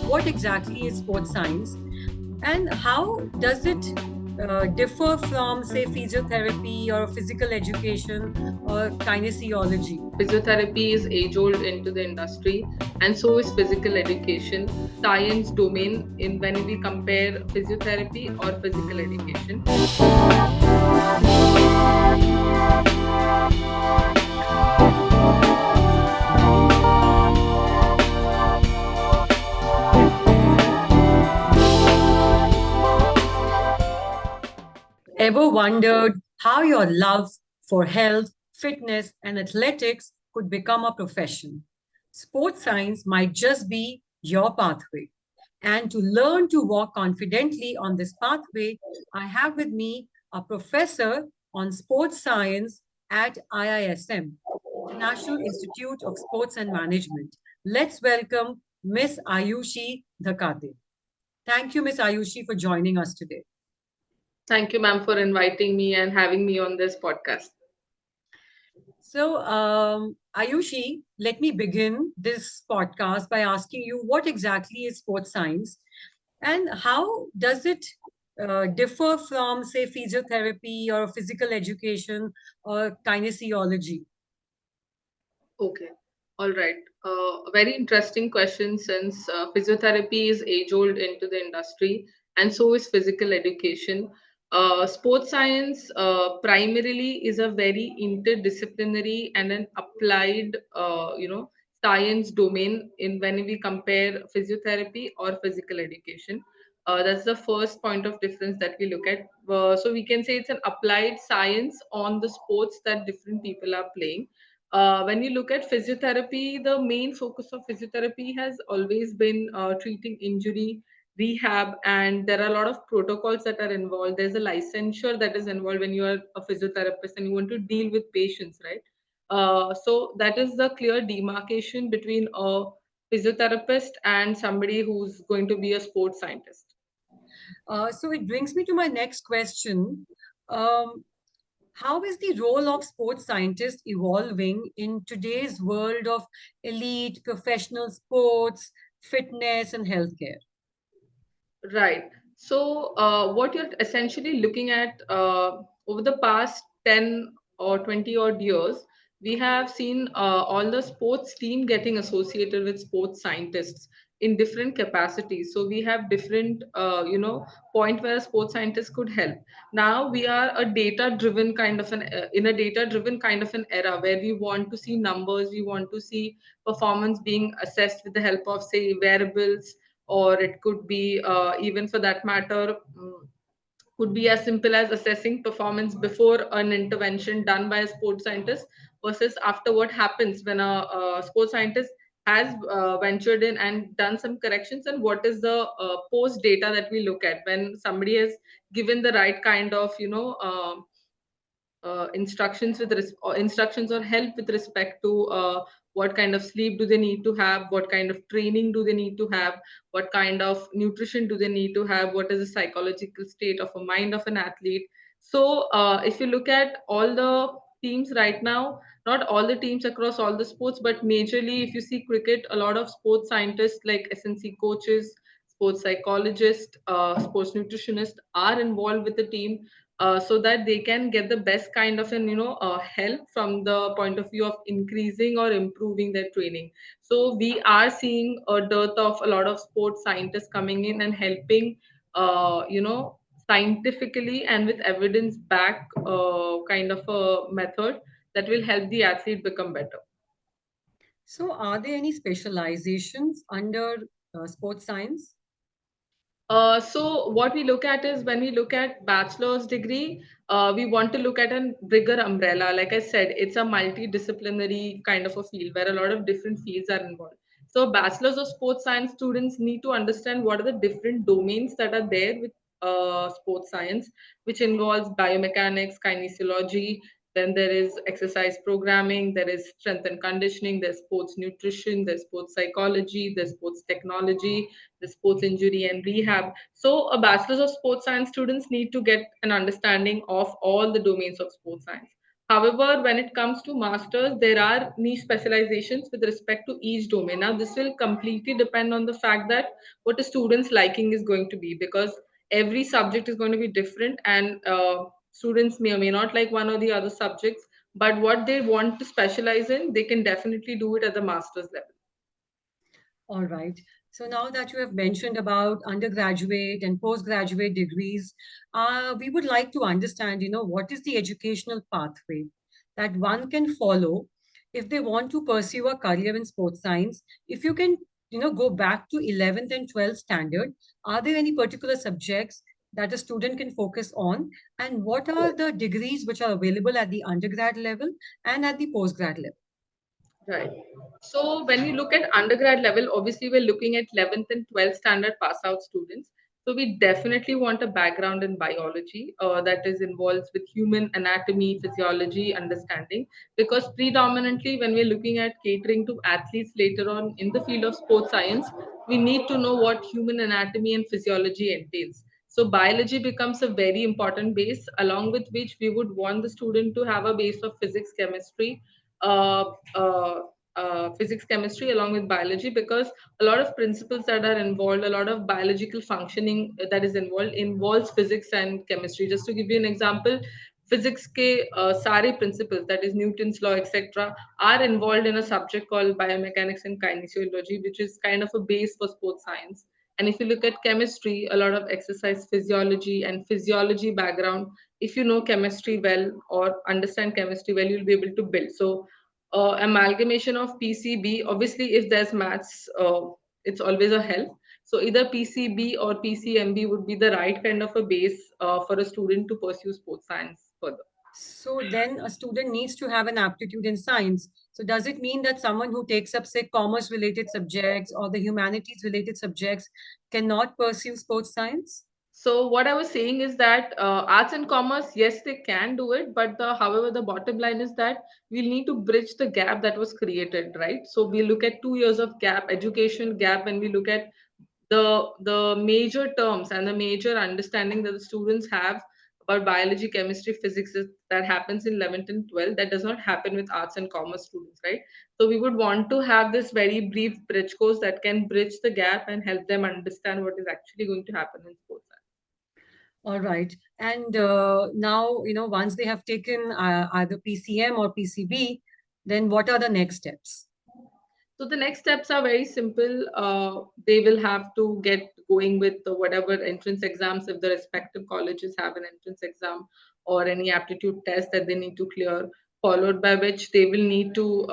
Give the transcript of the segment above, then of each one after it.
What exactly is sports science and how does it differ from, say, physiotherapy or physical education or kinesiology? Physiotherapy is age old into the industry, and so is physical education. Science domain in when we compare physiotherapy or physical education. Ever wondered how your love for health, fitness, and athletics could become a profession? Sports science might just be your pathway. And to learn to walk confidently on this pathway, I have with me a professor on sports science at IISM, International Institute of Sports and Management. Let's welcome Miss Ayushi Dhakate. Thank you, Miss Ayushi, for joining us today. Thank you, ma'am, for inviting me and having me on this podcast. So, Ayushi, let me begin this podcast by asking you what exactly is sports science and how does it differ from, say, physiotherapy or physical education or kinesiology? Okay. All right. A very interesting question since physiotherapy is age old into the industry, and so is physical education. Sports science primarily is a very interdisciplinary and an applied, science domain in when we compare physiotherapy or physical education. That's the first point of difference that we look at. So we can say it's an applied science on the sports that different people are playing. When you look at physiotherapy, the main focus of physiotherapy has always been treating injury, rehab, and there are a lot of protocols that are involved. There's a licensure that is involved when you are a physiotherapist and you want to deal with patients, right? So that is the clear demarcation between a physiotherapist and somebody who's going to be a sports scientist. So, it brings me to my next question. Um, how is the role of sports scientists evolving in today's world of elite professional sports, fitness, and healthcare? Right. So, what you're essentially looking at over the past 10 or 20 odd years, we have seen all the sports team getting associated with sports scientists in different capacities. So, we have different, point where a sports scientist could help. Now, we are a data driven kind of in a data driven kind of an era where we want to see numbers, we want to see performance being assessed with the help of, say, wearables, or it could be even for that matter, could be as simple as assessing performance before an intervention done by a sports scientist versus after what happens when a sports scientist has ventured in and done some corrections, and what is the post data that we look at when somebody has given the right kind of instructions or help with respect to what kind of sleep do they need to have, what kind of training do they need to have, what kind of nutrition do they need to have, what is the psychological state of a mind of an athlete. So if you look at all the teams right now, not all the teams across all the sports, but majorly if you see cricket, a lot of sports scientists like SNC coaches, sports psychologists, sports nutritionists are involved with the team, so that they can get the best kind of an help from the point of view of increasing or improving their training. So we are seeing a dearth of a lot of sports scientists coming in and helping, scientifically and with evidence back kind of a method that will help the athlete become better. So, are there any specializations under sports science? So what we look at is when we look at bachelor's degree, we want to look at a bigger umbrella. Like I said, it's a multidisciplinary kind of a field where a lot of different fields are involved. So bachelor's of sports science students need to understand what are the different domains that are there with sports science, which involves biomechanics, kinesiology. Then there is exercise programming, there is strength and conditioning, there's sports nutrition, there's sports psychology, there's sports technology, the sports injury and rehab. So, a bachelor's of sports science students need to get an understanding of all the domains of sports science. However, when it comes to masters, there are niche specializations with respect to each domain. Now, this will completely depend on the fact that what a student's liking is going to be, because every subject is going to be different, and students may or may not like one or the other subjects. But what they want to specialize in, they can definitely do it at the master's level. All right. So now that you have mentioned about undergraduate and postgraduate degrees, we would like to understand, what is the educational pathway that one can follow if they want to pursue a career in sports science? If you can, go back to 11th and 12th standard, are there any particular subjects that a student can focus on? And what are the degrees which are available at the undergrad level and at the postgrad level? Right. So when you look at undergrad level, obviously we're looking at 11th and 12th standard pass out students. So we definitely want a background in biology that is involved with human anatomy, physiology, understanding. Because predominantly when we're looking at catering to athletes later on in the field of sports science, we need to know what human anatomy and physiology entails. So biology becomes a very important base, along with which we would want the student to have a base of physics, chemistry, uh, uh, physics, chemistry, along with biology, because a lot of principles that are involved, a lot of biological functioning that is involved, involves physics and chemistry. Just to give you an example, physics के सारे principles, that is Newton's law, etc., are involved in a subject called biomechanics and kinesiology, which is kind of a base for sports science. And if you look at chemistry, a lot of exercise physiology and physiology background. If you know chemistry well or understand chemistry well, you'll be able to build. So amalgamation of PCB. Obviously, if there's maths, it's always a help. So either PCB or PCMB would be the right kind of a base for a student to pursue sports science further. So then a student needs to have an aptitude in science. So does it mean that someone who takes up, say, commerce related subjects or the humanities related subjects cannot pursue sports science? So what I was saying is that arts and commerce, yes, they can do it, but however, the bottom line is that we'll need to bridge the gap that was created, right? So we look at 2 years of gap, education gap, when we look at the major terms and the major understanding that the students have about biology, chemistry, physics that happens in 11th and 12th. That does not happen with arts and commerce students, right? So we would want to have this very brief bridge course that can bridge the gap and help them understand what is actually going to happen in sports. All right. And now, once they have taken either PCM or PCB, then what are the next steps? So the next steps are very simple. They will have to get going with whatever entrance exams, if the respective colleges have an entrance exam or any aptitude test that they need to clear, followed by which they will need to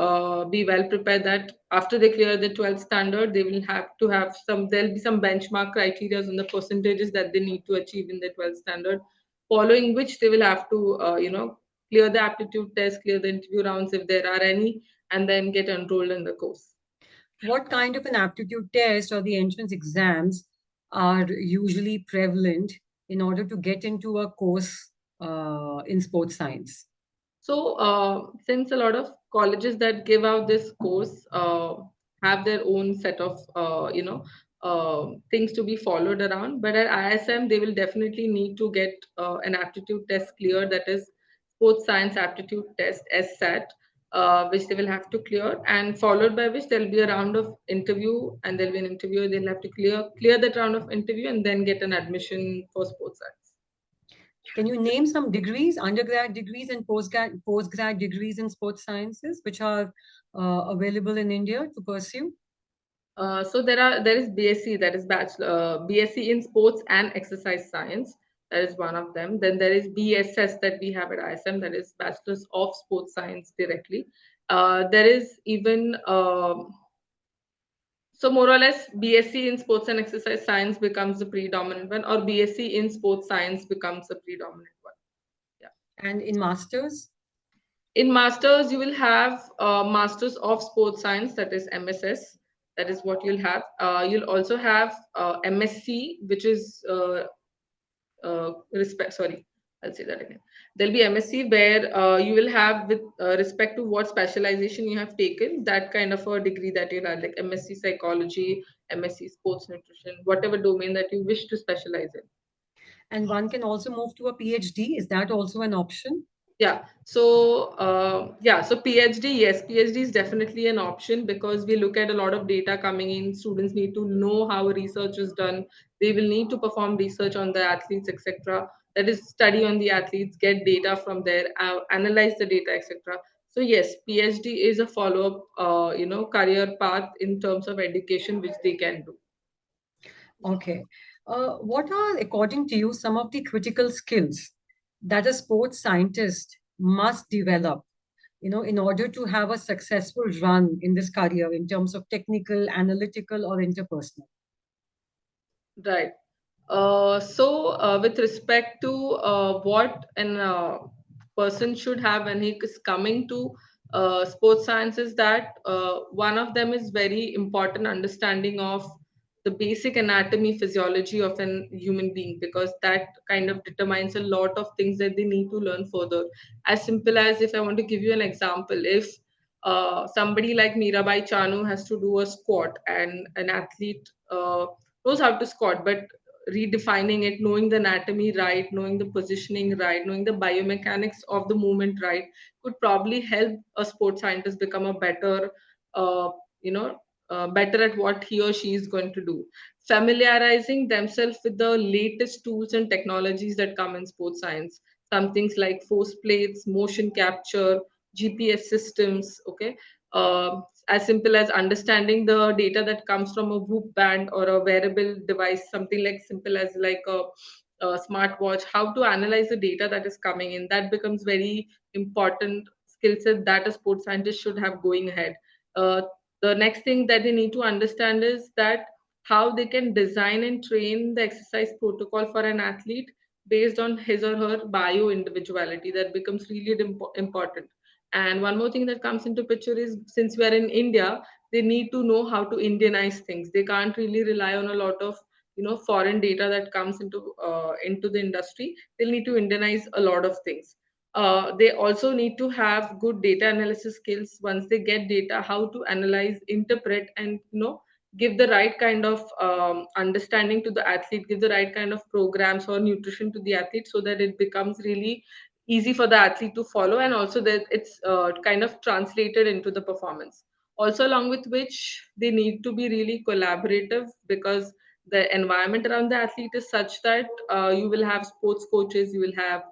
be well prepared that after they clear the 12th standard, they will have to have there'll be some benchmark criteria on the percentages that they need to achieve in the 12th standard, following which they will have to, clear the aptitude test, clear the interview rounds if there are any, and then get enrolled in the course. What kind of an aptitude test or the entrance exams are usually prevalent in order to get into a course in sports science? So, since a lot of colleges that give out this course have their own set of, things to be followed around, but at ISM, they will definitely need to get an aptitude test clear, that is sports science aptitude test, SSAT, which they will have to clear, and followed by which there'll be a round of interview, and there'll be an interviewer. They'll have to clear that round of interview, and then get an admission for sports science. Can you name some degrees, undergrad degrees and postgrad degrees in sports sciences, which are available in India to pursue? So there is BSc, that is bachelor BSc in sports and exercise science. That is one of them. Then there is BSS that we have at ISM, that is Bachelor's of Sports Science directly. There is even so more or less BSc in sports and exercise science becomes the predominant one, or BSc in sports science becomes the predominant one. Yeah. And in masters? In masters, you will have Masters of Sports Science, that is MSS. That is what you'll have. You'll also have MSc, which is respect. Sorry, I'll say that again. There'll be MSc where you will have, with respect to what specialization you have taken, that kind of a degree that you'll have, like MSc Psychology, MSc Sports Nutrition, whatever domain that you wish to specialize in. And one can also move to a PhD. Is that also an option? So PhD, yes, PhD is definitely an option because we look at a lot of data coming in. Students need to know how research is done. They will need to perform research on the athletes, etc. That is, study on the athletes, get data from there, analyze the data, etc. So yes, PhD is a follow-up, career path in terms of education which they can do. Okay. What are, according to you, some of the critical skills that a sports scientist must develop, in order to have a successful run in this career in terms of technical, analytical, or interpersonal? Right. With respect to what an person should have when he is coming to sports science, is that one of them is very important understanding of the basic anatomy, physiology of an human being, because that kind of determines a lot of things that they need to learn further. As simple as, if I want to give you an example, if somebody like Mirabai Chanu has to do a squat, and an athlete knows how to squat, but redefining it, knowing the anatomy right, knowing the positioning right, knowing the biomechanics of the movement right, could probably help a sports scientist become a better, uh, you know, better at what he or she is going to do. Familiarizing themselves with the latest tools and technologies that come in sports science, some things like force plates, motion capture, GPS systems, okay, as simple as understanding the data that comes from a Whoop band or a wearable device, something like simple as like a smartwatch, how to analyze the data that is coming in. That becomes very important skill set that a sports scientist should have going ahead. Uh, the next thing that they need to understand is that how they can design and train the exercise protocol for an athlete based on his or her bio individuality. That becomes really important. And one more thing that comes into picture is, since we are in India, they need to know how to Indianize things. They can't really rely on a lot of foreign data that comes into the industry. They'll need to Indianize a lot of things. They also need to have good data analysis skills. Once they get data, how to analyze, interpret, and give the right kind of understanding to the athlete, give the right kind of programs or nutrition to the athlete, so that it becomes really easy for the athlete to follow, and also that it's kind of translated into the performance. Also, along with which, they need to be really collaborative, because the environment around the athlete is such that you will have sports coaches, you will have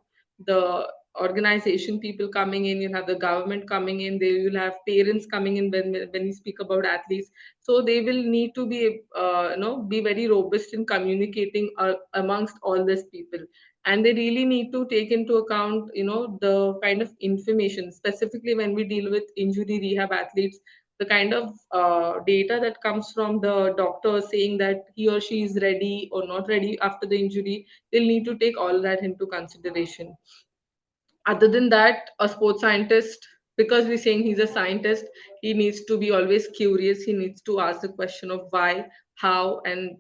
the organization people coming in, you'll have the government coming in, they will have parents coming in when we speak about athletes. So they will need to be very robust in communicating amongst all these people. And they really need to take into account the kind of information, specifically when we deal with injury rehab athletes, the kind of data that comes from the doctor saying that he or she is ready or not ready after the injury. They'll need to take all that into consideration. Other than that, a sports scientist, because we're saying he's a scientist, he needs to be always curious. He needs to ask the question of why, how, and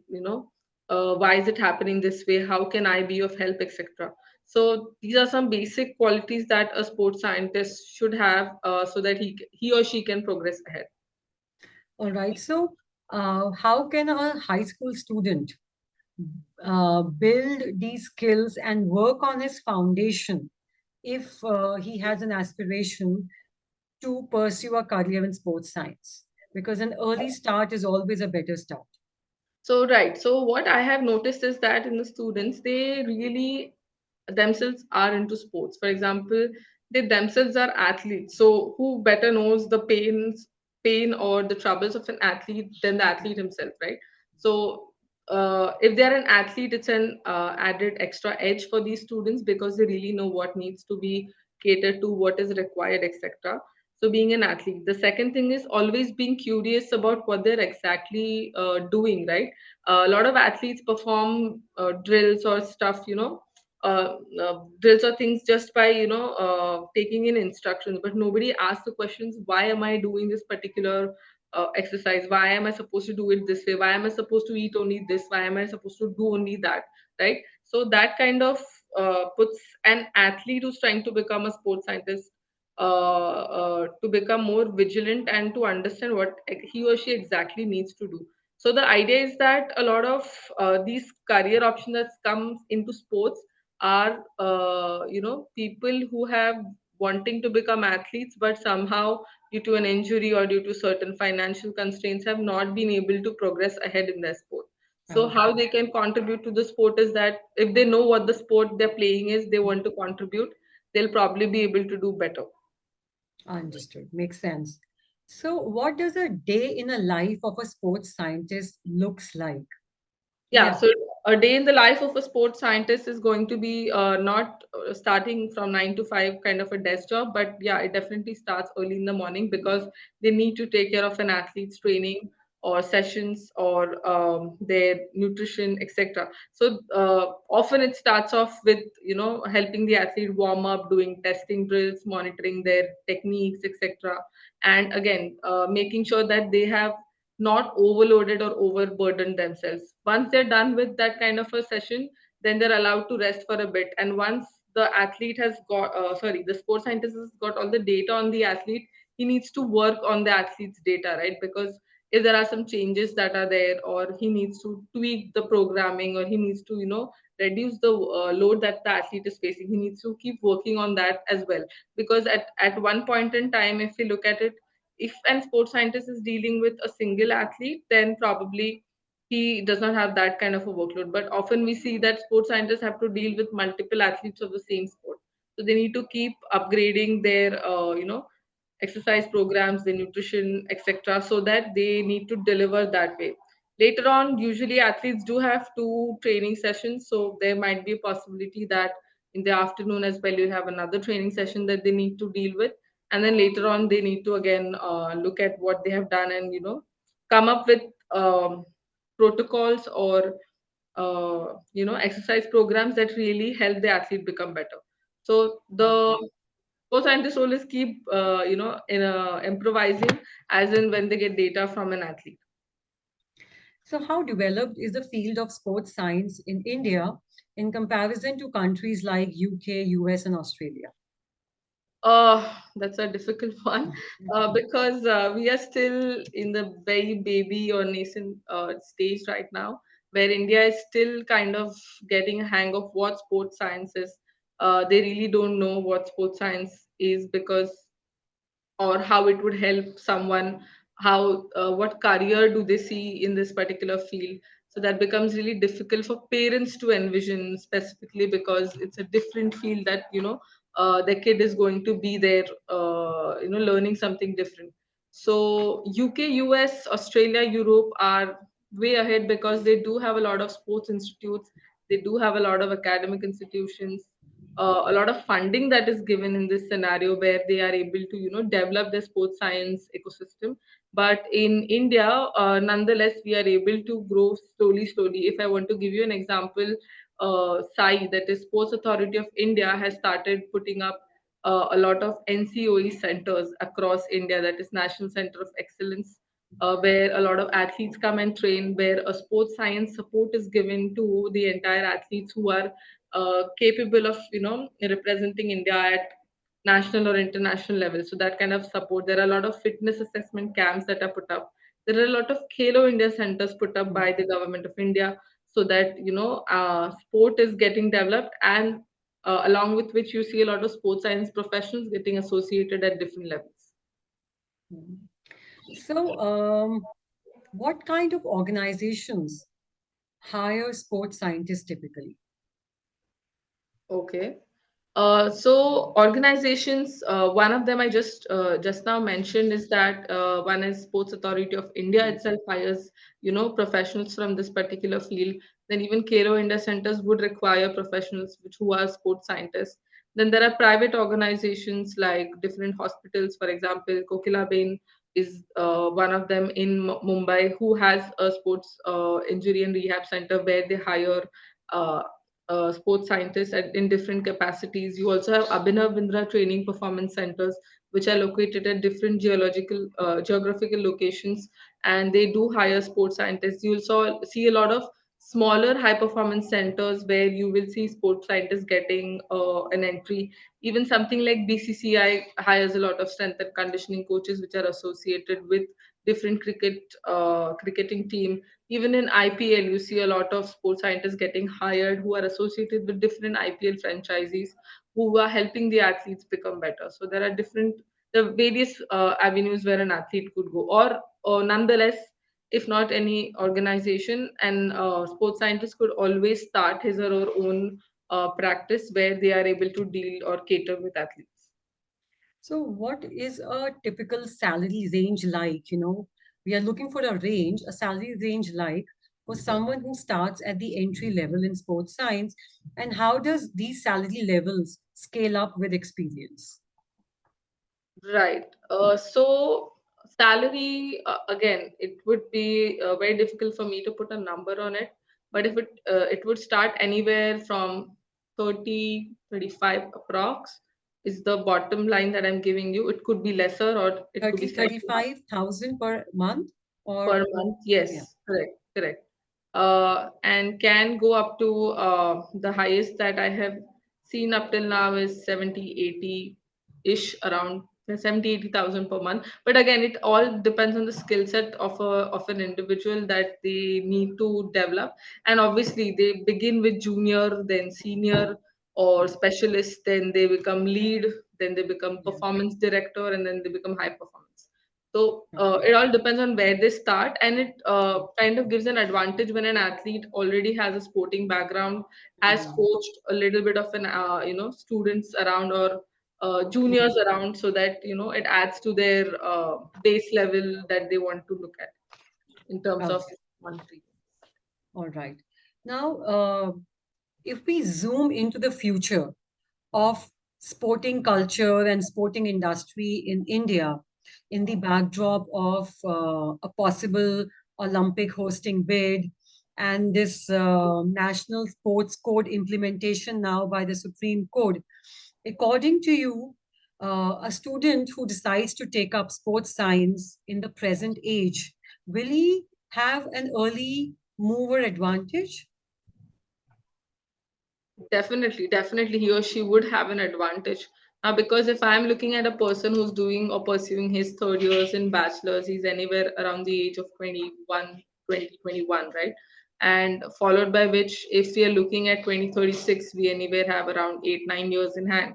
why is it happening this way, how can I be of help, etc. So these are some basic qualities that a sports scientist should have, so that he or she can progress ahead. All right. So, how can a high school student build these skills and work on his foundation if he has an aspiration to pursue a career in sports science? Because an early start is always a better start. So, right. So, what I have noticed is that in the students, they really themselves are into sports. For example, they themselves are athletes. So, who better knows the pain or the troubles of an athlete than the athlete himself, right? So, if they're an athlete, it's an added extra edge for these students, because they really know what needs to be catered to, what is required, etc. So, being an athlete. The second thing is always being curious about what they're exactly doing, right? A lot of athletes perform drills or stuff, drills or things just by taking in instructions, but nobody asks the questions, why am I doing this particular exercise? Why am I supposed to do it this way? Why am I supposed to eat only this? Why am I supposed to do only that? Right? So that kind of puts an athlete who's trying to become a sports scientist to become more vigilant and to understand what he or she exactly needs to do. So the idea is that a lot of these career options that comes into sports are people who have wanting to become athletes, but somehow due to an injury or due to certain financial constraints have not been able to progress ahead in their sport. So Oh, how they can contribute to the sport is that if they know what the sport they're playing is, they want to contribute, they'll probably be able to do better. understood. Makes sense. So, what does a day in a life of a sports scientist looks like? Yeah, Yeah. so a day in the life of a sports scientist is going to be not starting from 9 to 5 kind of a desk job, but yeah, it definitely starts early in the morning because they need to take care of an athlete's training or sessions or their nutrition, etc. So often it starts off with helping the athlete warm up, doing testing drills, monitoring their techniques, etc. And again, making sure that they have not overloaded or overburdened themselves. Once they're done with that kind of a session, then they're allowed to rest for a bit. And once the athlete has got, the sports scientist has got all the data on the athlete, he needs to work on the athlete's data, right? Because if there are some changes that are there, or he needs to tweak the programming, or he needs to, reduce the load that the athlete is facing, he needs to keep working on that as well. Because at one point in time, if we look at it, if an sports scientist is dealing with a single athlete, then probably he does not have that kind of a workload. But often we see that sports scientists have to deal with multiple athletes of the same sport. So they need to keep upgrading their, exercise programs, the nutrition, etc., so that they need to deliver that way. Later on, usually athletes do have two training sessions, so there might be a possibility that in the afternoon as well you have another training session that they need to deal with, and then later on they need to again look at what they have done and come up with protocols or exercise programs that really help the athlete become better. So the Okay. co-scientist role is keep improvising, as in when they get data from an athlete. So, how developed is the field of sports science in India in comparison to countries like UK, US, and Australia? That's a difficult one because we are still in the very baby or nascent stage right now, where India is still kind of getting a hang of what sports science is. They really don't know what sports science is, because or how it would help someone, how what career do they see in this particular field. So that becomes really difficult for parents to envision, specifically because it's a different field that the kid is going to be there, learning something different. So UK, US, Australia, Europe are way ahead because they do have a lot of sports institutes, they do have a lot of academic institutions, a lot of funding that is given in this scenario where they are able to develop their sports science ecosystem. But in India, nonetheless, we are able to grow slowly. If I want to give you an example, SAI, that is Sports Authority of India, has started putting up a lot of NCOE centers across India, that is National Center of Excellence, where a lot of athletes come and train, where a sports science support is given to the entire athletes who are capable of representing India at national or international level. So that kind of support. There are a lot of fitness assessment camps that are put up. There are a lot of Khelo India centers put up by the government of India, so that sport is getting developed, and along with which you see a lot of sports science professionals getting associated at different levels. Mhm. So, what kind of organizations hire sports scientists typically? Okay. So organizations, one of them I just now mentioned is that one is Sports Authority of India itself hires professionals from this particular field. Then even Kero India centers would require professionals which who are sports scientists. Then there are private organizations like different hospitals. For example, Kokilaben is one of them in Mumbai, who has a sports injury and rehab center where they hire Uh, sports scientists in different capacities. You also have Abhinav Bindra training performance centers, which are located at different geographical locations, and they do hire sports scientists. You also see a lot of smaller high performance centers where you will see sports scientists getting an entry. Even something like BCCI hires a lot of strength and conditioning coaches, which are associated with different cricketing team. Even in IPL, you see a lot of sports scientists getting hired who are associated with different IPL franchises who are helping the athletes become better. So there are the various avenues where an athlete could go, or nonetheless, if not any organization, and sports scientist could always start his or her own practice where they are able to deal or cater with athletes. So, what is a typical salary range like? We are looking for a range, a salary range like for someone who starts at the entry level in sports science, and how does these salary levels scale up with experience? Right. So salary, again, it would be very difficult for me to put a number on it. But if it would start anywhere from 30, 35 approx is the bottom line that I'm giving you. It could be lesser or it could be 30, slightly higher. 35,000 per month, Per or month, yeah. yes, correct, correct. And can go up to the highest that I have seen up till now is 70, 80 ish, around 70, 80,000 per month. But again, it all depends on the skill set of an individual that they need to develop. And obviously, they begin with junior, then senior or specialist, then they become lead, then they become Yeah. performance director, and then they become high performance. So Okay. it all depends on where they start, and it kind of gives an advantage when an athlete already has a sporting background, has Mm. coached a little bit of an students around or juniors Mhm. around, so that it adds to their base level that they want to look at in terms of Okay. monetary. All right. Now, if we zoom into the future of sporting culture and sporting industry in India in the backdrop of a possible Olympic hosting bid and this national sports code implementation now by the Supreme Court. According to you, a student who decides to take up sports science in the present age, will he have an early mover advantage? Definitely, definitely, he or she would have an advantage. Now, because if I'm looking at a person who's doing or pursuing his third years in bachelor's, he's anywhere around the age of 21, 2021, right? And followed by which, if we are looking at 2036, we anywhere have around 8, 9 years in hand.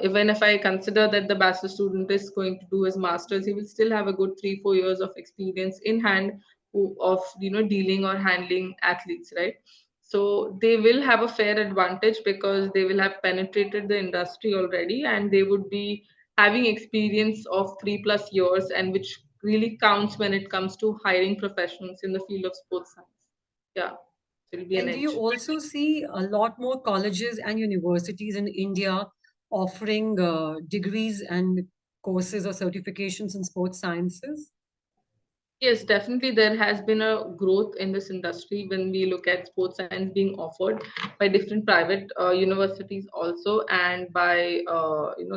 Even if I consider that the bachelor student is going to do his master's, he will still have a good 3, 4 years of experience in hand of dealing or handling athletes, right? So they will have a fair advantage because they will have penetrated the industry already, and they would be having experience of 3 plus years, and which really counts when it comes to hiring professionals in the field of sports science. Yeah, so it'll be an And do you edge. also see a lot more colleges and universities in India offering degrees and courses or certifications in sports sciences? Yes, definitely there has been a growth in this industry when we look at sports science being offered by different private universities also, and by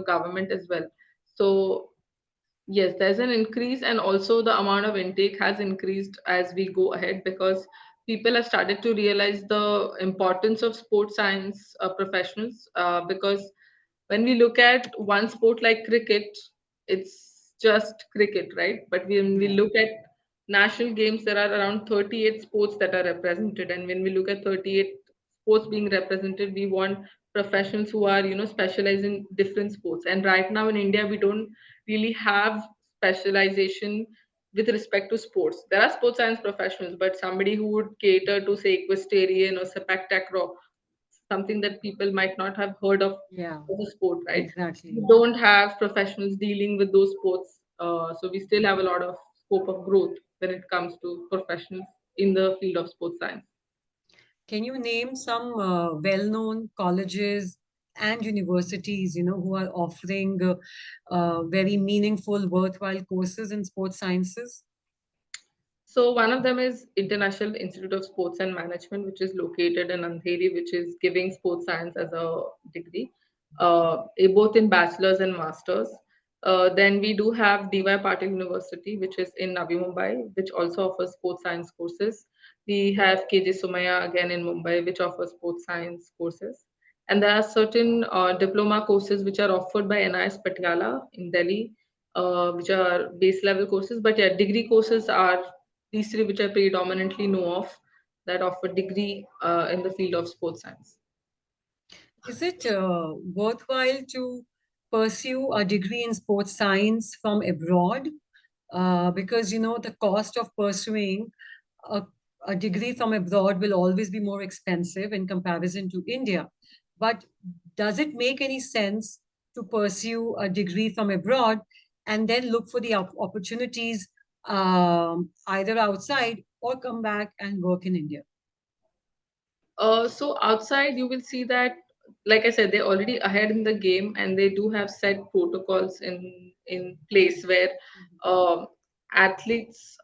government as well. So yes, there's an increase, and also the amount of intake has increased as we go ahead, because people have started to realize the importance of sports science professionals. Because when we look at one sport like cricket, it's just cricket, right? But when we Yeah. look at national games, there are around 38 sports that are represented, and when we look at 38 sports being represented, we want professionals who are specialized in different sports. And right now in India, we don't really have specialization with respect to sports. There are sports science professionals, but somebody who would cater to, say, equestrian or sepak takraw, something that people might not have heard of Yeah, as a sport, right? We exactly. don't have professionals dealing with those sports, so we still have a lot of scope of growth when it comes to professionals in the field of sports science. Can you name some well-known colleges and universities, who are offering very meaningful, worthwhile courses in sports sciences? So one of them is International Institute of Sports and Management, which is located in Andheri, which is giving sports science as a degree, both in bachelor's and master's. Then we do have DY Patil University, which is in Navi Mumbai, which also offers sports science courses. We have KJ Sumaya again in Mumbai, which offers sports science courses. And there are certain diploma courses which are offered by NIS Patiala in Delhi, which are base level courses. But yeah, degree courses are these three which I predominantly know of that offer degree in the field of sports science. Is it worthwhile to pursue a degree in sports science from abroad? Because the cost of pursuing a, a degree from abroad will always be more expensive in comparison to India. But does it make any sense to pursue a degree from abroad and then look for the opportunities either outside or come back and work in India? So outside, you will see that, like I said, they're already ahead in the game, and they do have set protocols in place where uh, athletes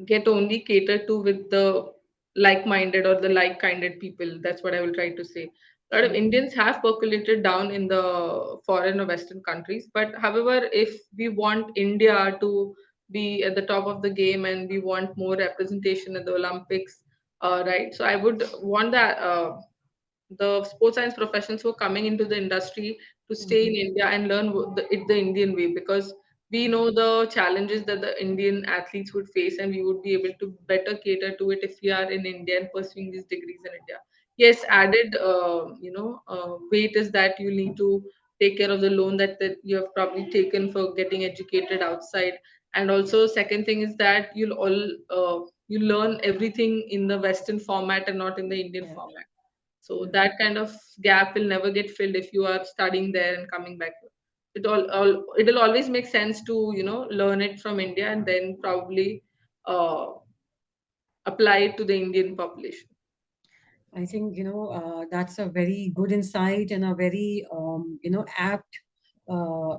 get only catered to with the like-minded or the like-kinded people. That's what I will try to say. A lot of Mhm. Indians have percolated down in the foreign or Western countries, but however, if we want India to be at the top of the game and we want more representation at the Olympics, right. So I would want that the sports science professions who are coming into the industry to stay in Mhm. India and learn it the Indian way, because we know the challenges that the Indian athletes would face, and we would be able to better cater to it if we are in India and pursuing these degrees in India. Yes, added weight is that you need to take care of the loan that you have probably taken for getting educated outside, and also second thing is that you learn everything in the Western format and not in the Indian Yeah. format. So Yeah. that kind of gap will never get filled if you are studying there and coming back here. It'll always make sense to learn it from India and then probably uh, apply it to the Indian population. I think, that's a very good insight and a very, apt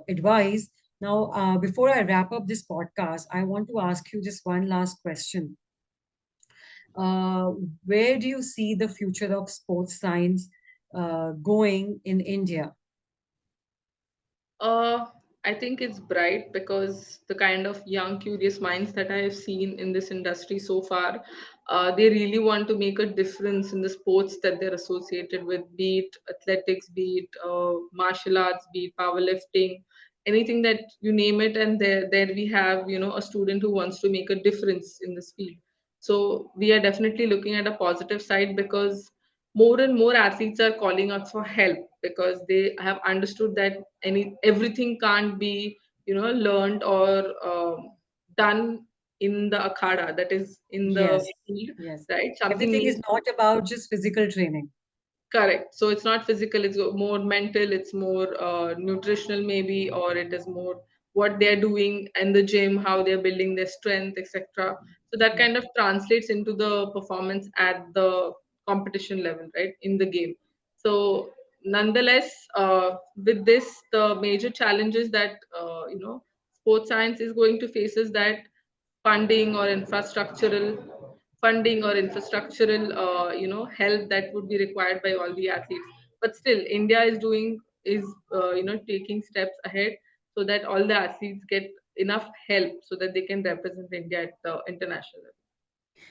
advice. Now, before I wrap up this podcast, I want to ask you just one last question. Uh, where do you see the future of sports science going in India? Uh, I think it's bright because the kind of young, curious minds that I have seen in this industry so far, they really want to make a difference in the sports that they're associated with, be it athletics, be it martial arts, be it powerlifting, anything that you name it. And there we have, a student who wants to make a difference in this field. So we are definitely looking at a positive side because more and more athletes are calling out for help because they have understood that everything can't be learned or done in the akhada, that is in the Yes, field, yes. right? Something Everything is needs. not about just physical training. Correct. So it's not physical, it's more mental, it's more nutritional, maybe, or it is more what they're doing in the gym, how they're building their strength, etc. So that kind of translates into the performance at the competition level, right, in the game. So, nonetheless, with this, the major challenges that, sports science is going to face is that funding or infrastructural help that would be required by all the athletes. But still India is taking steps ahead so that all the athletes get enough help so that they can represent India at the international level.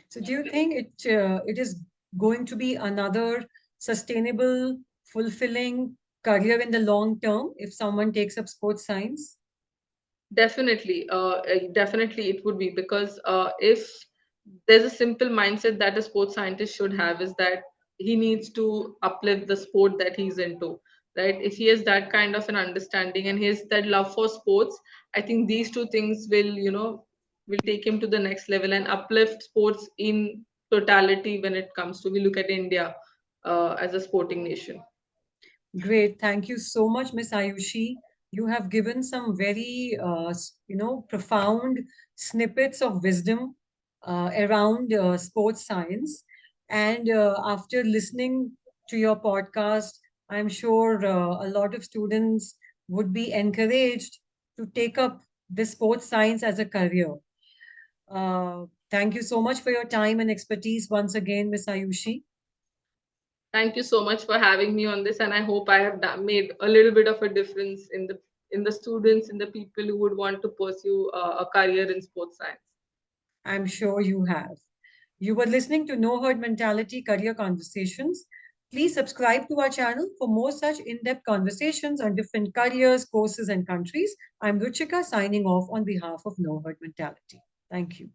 So do you think it is going to be another sustainable, fulfilling career in the long term if someone takes up sports science? Definitely it would be because if there's a simple mindset that a sports scientist should have is that he needs to uplift the sport that he's into, right? If he has that kind of an understanding and he has that love for sports, I think these two things will take him to the next level and uplift sports in totality when it comes to we look at India as a sporting nation. Great. Thank you so much, Miss Ayushi. You have given some very, profound snippets of wisdom around sports science. And after listening to your podcast, I'm sure a lot of students would be encouraged to take up the sports science as a career. Thank you so much for your time and expertise once again, Miss Ayushi. Thank you so much for having me on this, and I hope I have made a little bit of a difference in the students, in the people who would want to pursue a career in sports science. I'm sure you have. You were listening to No Herd Mentality Career Conversations. Please subscribe to our channel for more such in-depth conversations on different careers, courses, and countries. I'm Ruchika signing off on behalf of No Hurt Mentality. Thank you.